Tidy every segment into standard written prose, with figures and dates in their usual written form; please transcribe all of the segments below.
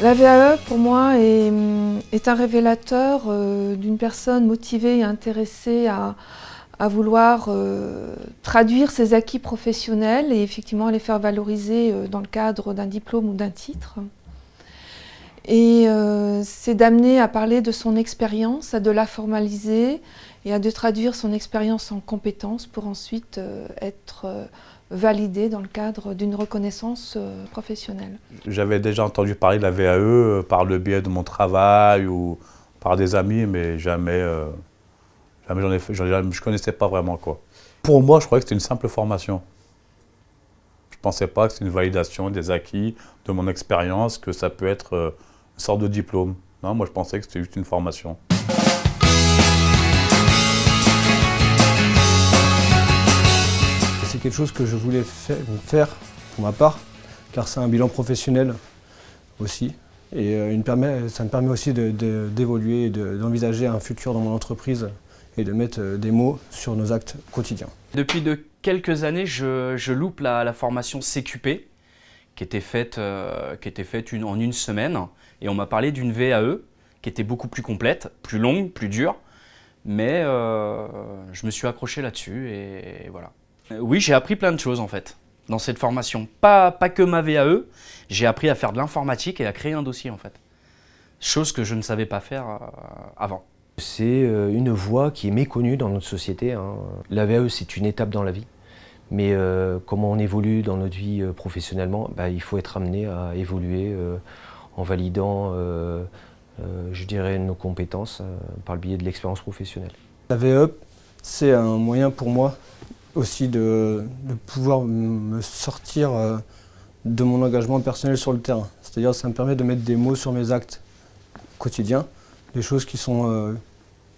La VAE, pour moi, est un révélateur d'une personne motivée et intéressée à vouloir traduire ses acquis professionnels et effectivement les faire valoriser dans le cadre d'un diplôme ou d'un titre. Et c'est d'amener à parler de son expérience, à de la formaliser et à de traduire son expérience en compétences pour ensuite être validé dans le cadre d'une reconnaissance professionnelle. J'avais déjà entendu parler de la VAE par le biais de mon travail ou par des amis, mais jamais je ne connaissais pas vraiment quoi. Pour moi, je croyais que c'était une simple formation. Je ne pensais pas que c'était une validation des acquis, de mon expérience, que ça peut être une sorte de diplôme. Non, moi je pensais que c'était juste une formation. C'est quelque chose que je voulais faire pour ma part, car c'est un bilan professionnel aussi. Et ça me permet aussi d'évoluer, d'envisager un futur dans mon entreprise et de mettre des mots sur nos actes quotidiens. Depuis quelques années, je loupe la formation CQP qui était faite en une semaine. Et on m'a parlé d'une VAE qui était beaucoup plus complète, plus longue, plus dure. Mais je me suis accroché là-dessus et voilà. Oui, j'ai appris plein de choses en fait dans cette formation. Pas que ma VAE, j'ai appris à faire de l'informatique et à créer un dossier en fait. Chose que je ne savais pas faire avant. C'est une voie qui est méconnue dans notre société, hein. La VAE, c'est une étape dans la vie. Mais comment on évolue dans notre vie professionnellement, il faut être amené à évoluer en validant, je dirais, nos compétences par le biais de l'expérience professionnelle. La VAE, c'est un moyen pour moi aussi de pouvoir me sortir de mon engagement personnel sur le terrain. C'est-à-dire que ça me permet de mettre des mots sur mes actes quotidiens, des choses qui sont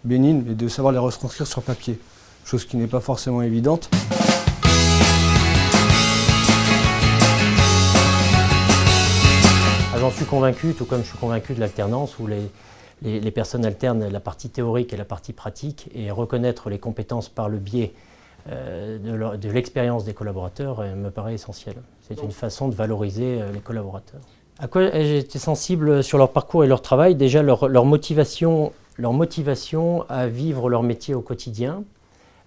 bénignes, et de savoir les retranscrire sur papier, chose qui n'est pas forcément évidente. J'en suis convaincu, tout comme je suis convaincu de l'alternance où les personnes alternent la partie théorique et la partie pratique, et reconnaître les compétences par le biais de l'expérience des collaborateurs me paraît essentiel. C'est une façon de valoriser les collaborateurs. À quoi j'ai été sensible sur leur parcours et leur travail? Déjà leur motivation à vivre leur métier au quotidien,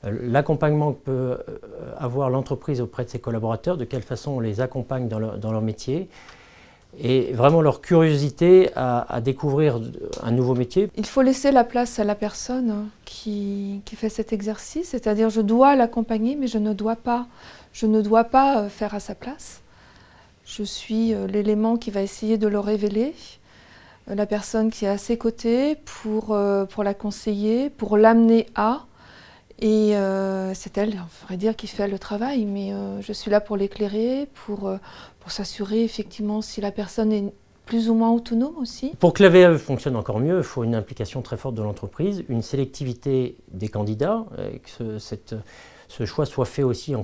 l'accompagnement que peut avoir l'entreprise auprès de ses collaborateurs, de quelle façon on les accompagne dans leur métier, et vraiment leur curiosité à découvrir un nouveau métier. Il faut laisser la place à la personne qui fait cet exercice, c'est-à-dire je dois l'accompagner, mais je ne dois pas faire à sa place. Je suis l'élément qui va essayer de le révéler, la personne qui est à ses côtés pour la conseiller, pour l'amener à. Et c'est elle, on pourrait dire, qui fait le travail, mais je suis là pour l'éclairer, pour s'assurer effectivement si la personne est plus ou moins autonome aussi. Pour que la VAE fonctionne encore mieux, il faut une implication très forte de l'entreprise, une sélectivité des candidats, et que ce choix soit fait aussi en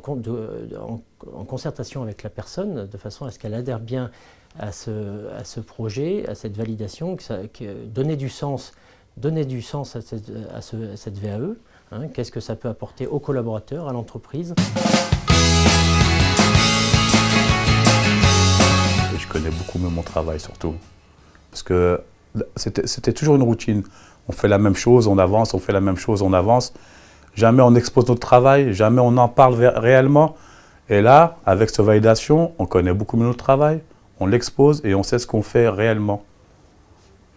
concertation avec la personne, de façon à ce qu'elle adhère bien à ce projet, à cette validation, donner du sens à cette VAE. Hein, qu'est-ce que ça peut apporter aux collaborateurs, à l'entreprise? Je connais beaucoup mieux mon travail surtout. Parce que c'était toujours une routine. On fait la même chose, on avance, on fait la même chose, on avance. Jamais on expose notre travail, jamais on en parle réellement. Et là, avec cette validation, on connaît beaucoup mieux notre travail, on l'expose et on sait ce qu'on fait réellement.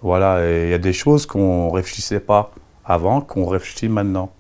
Voilà, et il y a des choses qu'on ne réfléchissait pas avant, qu'on réfléchit maintenant.